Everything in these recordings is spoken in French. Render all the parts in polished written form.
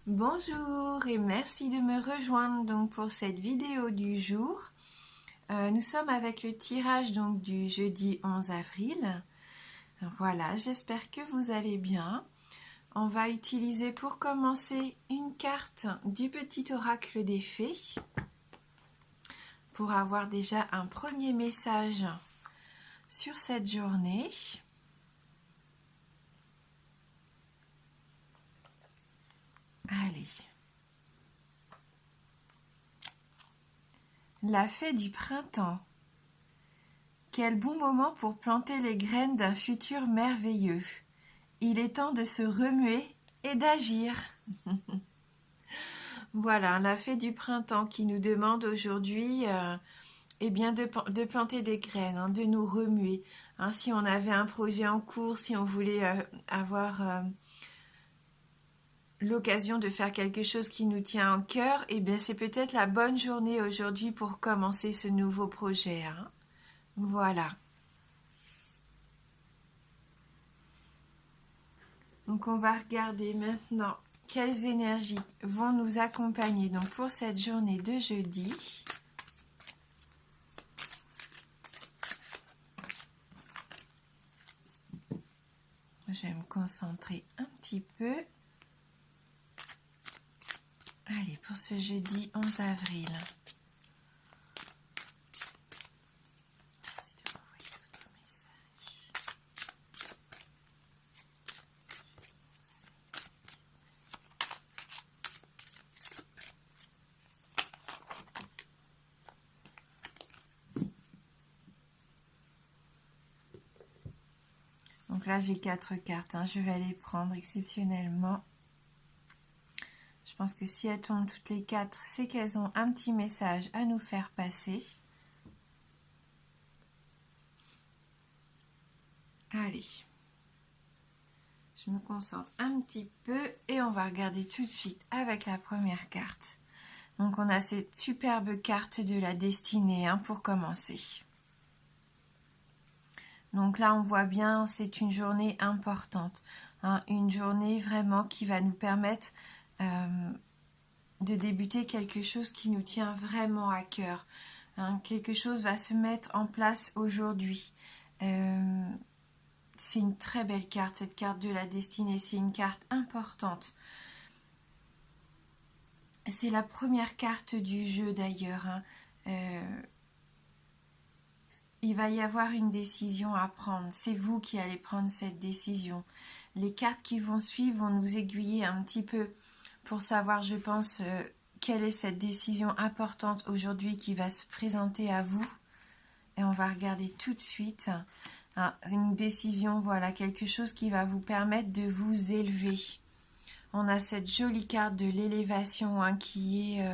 Bonjour et merci de me rejoindre donc pour cette vidéo du jour. Nous sommes avec le tirage donc du jeudi 11 avril. Voilà, j'espère que vous allez bien. On va utiliser pour commencer une carte du petit oracle des fées pour avoir déjà un premier message sur cette journée. Allez. La fée du printemps. Quel bon moment pour planter les graines d'un futur merveilleux. Il est temps de se remuer et d'agir. Voilà, la fée du printemps qui nous demande aujourd'hui eh bien de planter des graines, hein, de nous remuer. Hein, si on avait un projet en cours, si on voulait avoir l'occasion de faire quelque chose qui nous tient en cœur, eh bien c'est peut-être la bonne journée aujourd'hui pour commencer ce nouveau projet. Hein. Voilà. Donc on va regarder maintenant quelles énergies vont nous accompagner donc pour cette journée de jeudi. Je vais me concentrer un petit peu. Allez, pour ce jeudi 11 avril. Merci de m'envoyer votre message. Donc là, j'ai 4 cartes. Hein. Je vais les prendre exceptionnellement. Je pense que si elles tombent toutes les 4, c'est qu'elles ont un petit message à nous faire passer. Allez. Je me concentre un petit peu et on va regarder tout de suite avec la première carte. Donc on a cette superbe carte de la destinée hein, pour commencer. Donc là on voit bien c'est une journée importante. Hein, une journée vraiment qui va nous permettre de débuter quelque chose qui nous tient vraiment à cœur. Hein, quelque chose va se mettre en place aujourd'hui. C'est une très belle carte, cette carte de la destinée. C'est une carte importante. C'est la première carte du jeu d'ailleurs. Hein. Il va y avoir une décision à prendre. C'est vous qui allez prendre cette décision. Les cartes qui vont suivre vont nous aiguiller un petit peu pour savoir, je pense, quelle est cette décision importante aujourd'hui qui va se présenter à vous. Et on va regarder tout de suite. Une décision, voilà, quelque chose qui va vous permettre de vous élever. On a cette jolie carte de l'élévation hein, qui est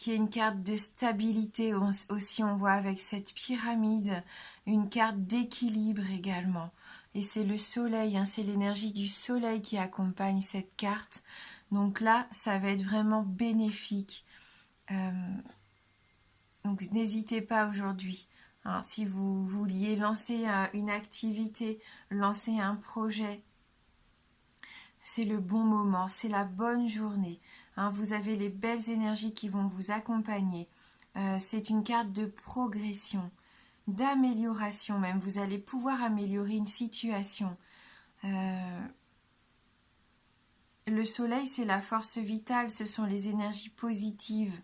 une carte de stabilité aussi, on voit avec cette pyramide, une carte d'équilibre également. Et c'est le soleil, hein, c'est l'énergie du soleil qui accompagne cette carte. Donc là, ça va être vraiment bénéfique. Donc n'hésitez pas aujourd'hui. Hein, si vous vouliez lancer une activité, lancer un projet, c'est le bon moment, c'est la bonne journée. Hein, vous avez les belles énergies qui vont vous accompagner. C'est une carte de progression, d'amélioration même. Vous allez pouvoir améliorer une situation. Le soleil, c'est la force vitale, ce sont les énergies positives.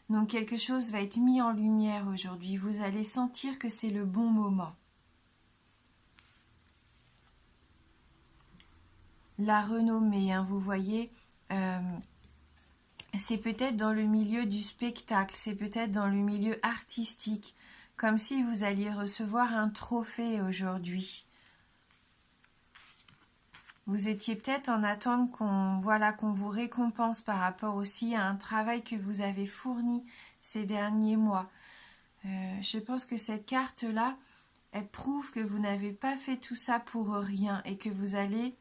Donc quelque chose va être mis en lumière aujourd'hui. Vous allez sentir que c'est le bon moment. La renommée, hein, vous voyez, c'est peut-être dans le milieu du spectacle, c'est peut-être dans le milieu artistique, comme si vous alliez recevoir un trophée aujourd'hui. Vous étiez peut-être en attente qu'on vous récompense par rapport aussi à un travail que vous avez fourni ces derniers mois. Je pense que cette carte-là, elle prouve que vous n'avez pas fait tout ça pour rien et que vous allez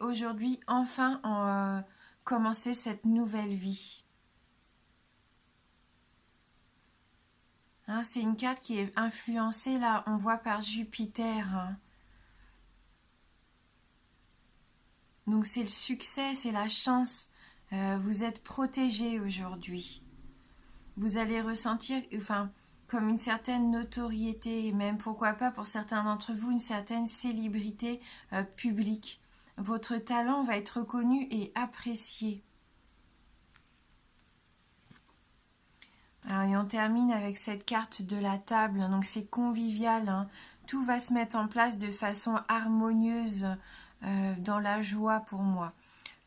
aujourd'hui enfin commencer cette nouvelle vie. Hein, c'est une carte qui est influencée, là, on voit par Jupiter. Hein. Donc c'est le succès, c'est la chance. Vous êtes protégé aujourd'hui. Vous allez ressentir, comme une certaine notoriété, et même pourquoi pas pour certains d'entre vous, une certaine célébrité publique. Votre talent va être reconnu et apprécié. Alors, et on termine avec cette carte de la table, donc c'est convivial, hein. Tout va se mettre en place de façon harmonieuse, dans la joie pour moi.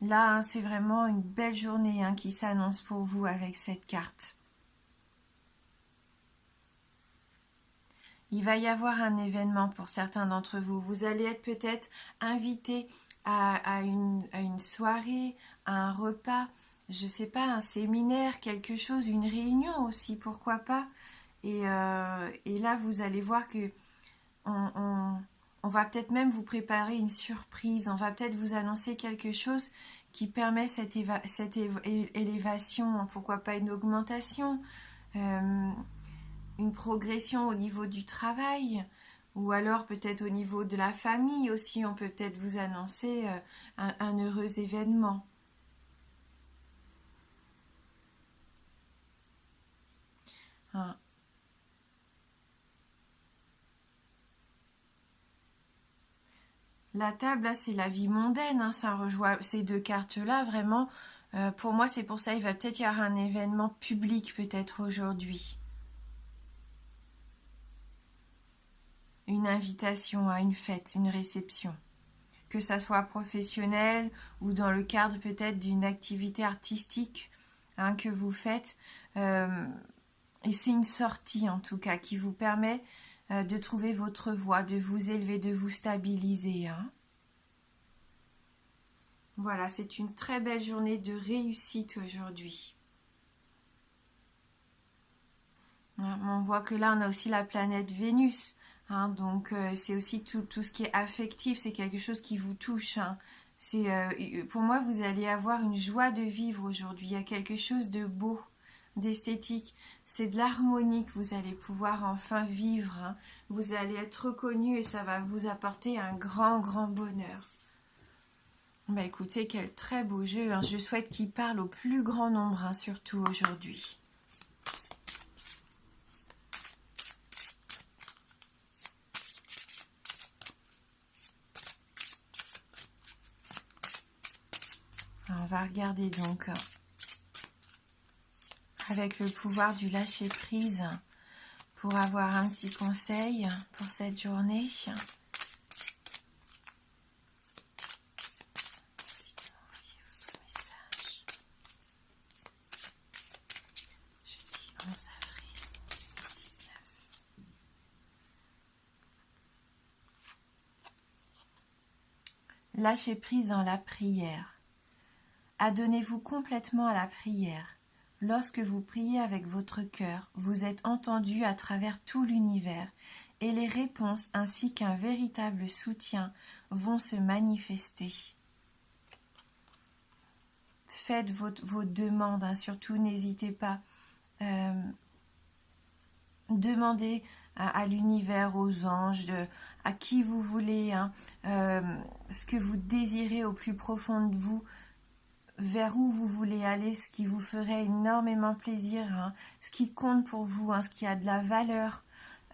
Là, hein, c'est vraiment une belle journée, hein, qui s'annonce pour vous avec cette carte. Il va y avoir un événement pour certains d'entre vous. Vous allez être peut-être invité à une soirée, à un repas, je sais pas, un séminaire, quelque chose, une réunion aussi, pourquoi pas. Et là, vous allez voir que on va peut-être même vous préparer une surprise. On va peut-être vous annoncer quelque chose qui permet cette élévation, pourquoi pas une augmentation, une progression au niveau du travail, ou alors peut-être au niveau de la famille aussi. On peut peut-être vous annoncer un heureux événement. Hein. La table, là, c'est la vie mondaine, hein, ça rejoint ces deux cartes-là, vraiment. Pour moi, c'est pour ça, il va peut-être y avoir un événement public, peut-être aujourd'hui. Une invitation à une fête, une réception. Que ça soit professionnel ou dans le cadre peut-être d'une activité artistique, hein, que vous faites. Et c'est une sortie, en tout cas, qui vous permet de trouver votre voie, de vous élever, de vous stabiliser, hein. Voilà, c'est une très belle journée de réussite aujourd'hui. On voit que là, on a aussi la planète Vénus, hein, donc c'est aussi tout ce qui est affectif, c'est quelque chose qui vous touche, hein. Pour moi, vous allez avoir une joie de vivre aujourd'hui. Il y a quelque chose de beau, d'esthétique. C'est de l'harmonie que vous allez pouvoir enfin vivre, hein. Vous allez être reconnu et ça va vous apporter un grand, grand bonheur. Bah écoutez, quel très beau jeu, hein. Je souhaite qu'il parle au plus grand nombre, hein, surtout aujourd'hui. Alors, on va regarder donc avec le pouvoir du lâcher prise pour avoir un petit conseil pour cette journée. Lâchez prise dans la prière. Adonnez-vous complètement à la prière. Lorsque vous priez avec votre cœur, vous êtes entendu à travers tout l'univers et les réponses ainsi qu'un véritable soutien vont se manifester. Faites vos demandes, hein, surtout n'hésitez pas. Demandez à l'univers, aux anges, à qui vous voulez, hein, ce que vous désirez au plus profond de vous, vers où vous voulez aller, ce qui vous ferait énormément plaisir, hein, ce qui compte pour vous, hein, ce qui a de la valeur.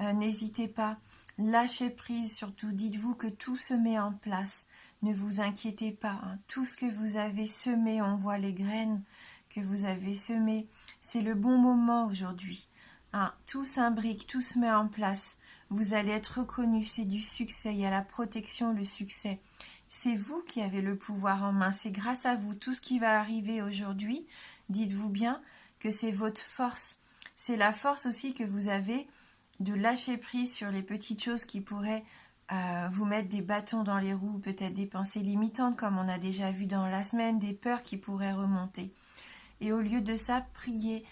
N'hésitez pas, lâchez prise, surtout dites-vous que tout se met en place. Ne vous inquiétez pas, hein. Tout ce que vous avez semé, on voit les graines que vous avez semées. C'est le bon moment aujourd'hui. Hein, tout s'imbrique, tout se met en place. Vous allez être reconnu, c'est du succès. Il y a la protection, le succès. C'est vous qui avez le pouvoir en main. C'est grâce à vous. Tout ce qui va arriver aujourd'hui, dites-vous bien que c'est votre force. C'est la force aussi que vous avez de lâcher prise sur les petites choses qui pourraient vous mettre des bâtons dans les roues, peut-être des pensées limitantes comme on a déjà vu dans la semaine, des peurs qui pourraient remonter. Et au lieu de ça, priez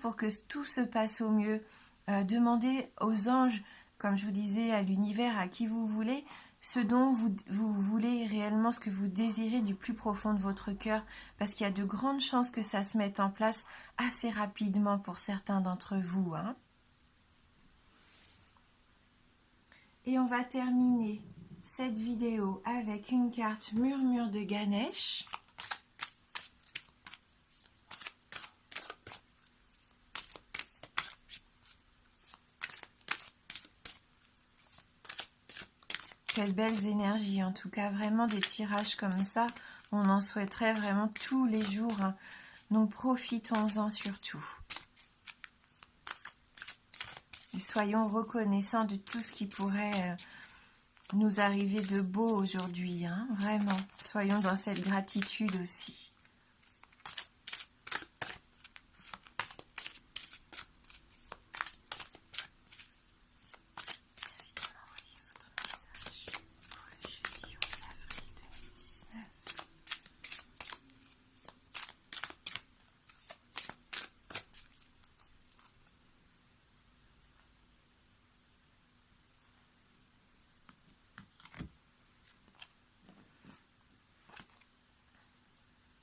pour que tout se passe au mieux. Demandez aux anges, comme je vous disais, à l'univers, à qui vous voulez, ce dont vous voulez réellement, ce que vous désirez du plus profond de votre cœur, parce qu'il y a de grandes chances que ça se mette en place assez rapidement pour certains d'entre vous, hein. Et on va terminer cette vidéo avec une carte Murmure de Ganesh. Quelles belles énergies, en tout cas, vraiment des tirages comme ça, on en souhaiterait vraiment tous les jours, hein. Donc profitons-en surtout. Et soyons reconnaissants de tout ce qui pourrait nous arriver de beau aujourd'hui, hein, vraiment. Soyons dans cette gratitude aussi.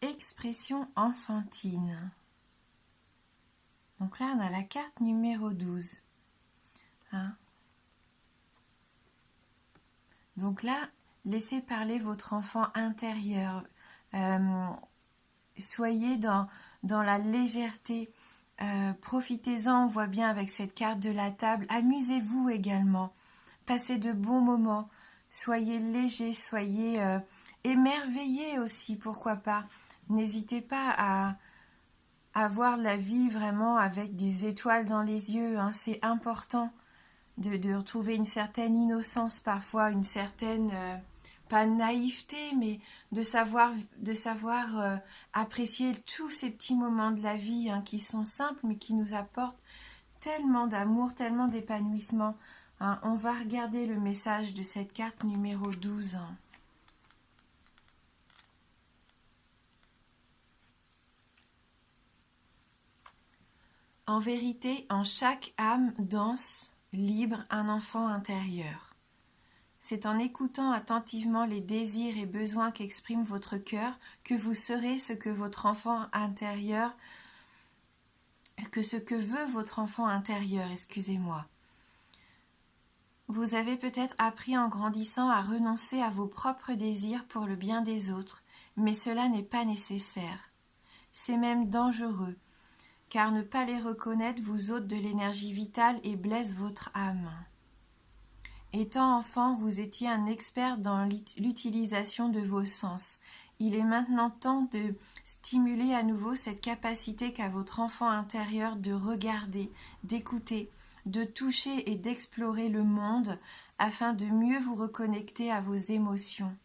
Expression enfantine. Donc là, on a la carte numéro 12. Hein? Donc là, laissez parler votre enfant intérieur. Soyez dans la légèreté. Profitez-en, on voit bien avec cette carte de la table. Amusez-vous également. Passez de bons moments. Soyez léger, soyez émerveillés aussi, pourquoi pas. N'hésitez pas à voir la vie vraiment avec des étoiles dans les yeux, hein. C'est important de retrouver une certaine innocence parfois, une certaine, pas naïveté, mais de savoir apprécier tous ces petits moments de la vie, hein, qui sont simples mais qui nous apportent tellement d'amour, tellement d'épanouissement, hein. On va regarder le message de cette carte numéro 12. Hein. En vérité, en chaque âme danse, libre, un enfant intérieur. C'est en écoutant attentivement les désirs et besoins qu'exprime votre cœur que vous saurez ce que votre enfant intérieur, ce que veut votre enfant intérieur, excusez-moi. Vous avez peut-être appris en grandissant à renoncer à vos propres désirs pour le bien des autres, mais cela n'est pas nécessaire. C'est même dangereux. Car ne pas les reconnaître vous ôte de l'énergie vitale et blesse votre âme. Étant enfant, vous étiez un expert dans l'utilisation de vos sens. Il est maintenant temps de stimuler à nouveau cette capacité qu'a votre enfant intérieur de regarder, d'écouter, de toucher et d'explorer le monde afin de mieux vous reconnecter à vos émotions.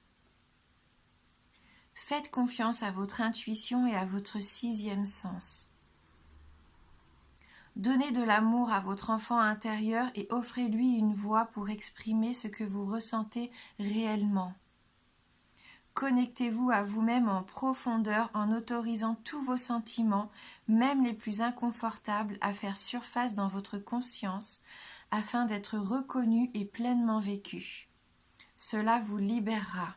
Faites confiance à votre intuition et à votre 6e sens. Donnez de l'amour à votre enfant intérieur et offrez-lui une voix pour exprimer ce que vous ressentez réellement. Connectez-vous à vous-même en profondeur en autorisant tous vos sentiments, même les plus inconfortables, à faire surface dans votre conscience afin d'être reconnus et pleinement vécus. Cela vous libérera.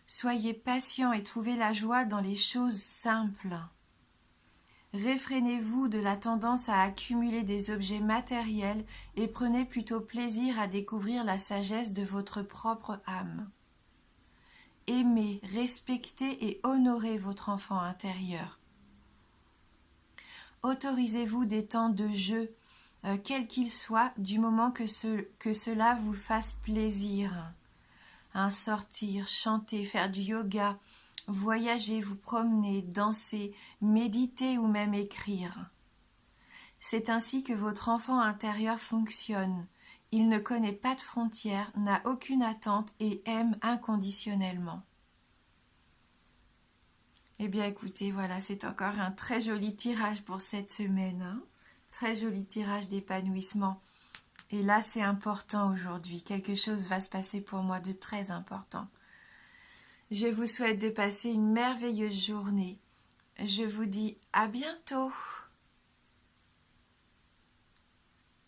Soyez patient et trouvez la joie dans les choses simples. Réfrénez-vous de la tendance à accumuler des objets matériels et prenez plutôt plaisir à découvrir la sagesse de votre propre âme. Aimez, respectez et honorez votre enfant intérieur. Autorisez-vous des temps de jeu, quels qu'ils soient, du moment que cela vous fasse plaisir. Sortir, chanter, faire du yoga, voyager, vous promener, danser, méditer ou même écrire. C'est ainsi que votre enfant intérieur fonctionne. Il ne connaît pas de frontières, n'a aucune attente et aime inconditionnellement. Eh bien écoutez, voilà, c'est encore un très joli tirage pour cette semaine. Hein. Très joli tirage d'épanouissement. Et là, c'est important aujourd'hui. Quelque chose va se passer pour moi de très important. Je vous souhaite de passer une merveilleuse journée. Je vous dis à bientôt.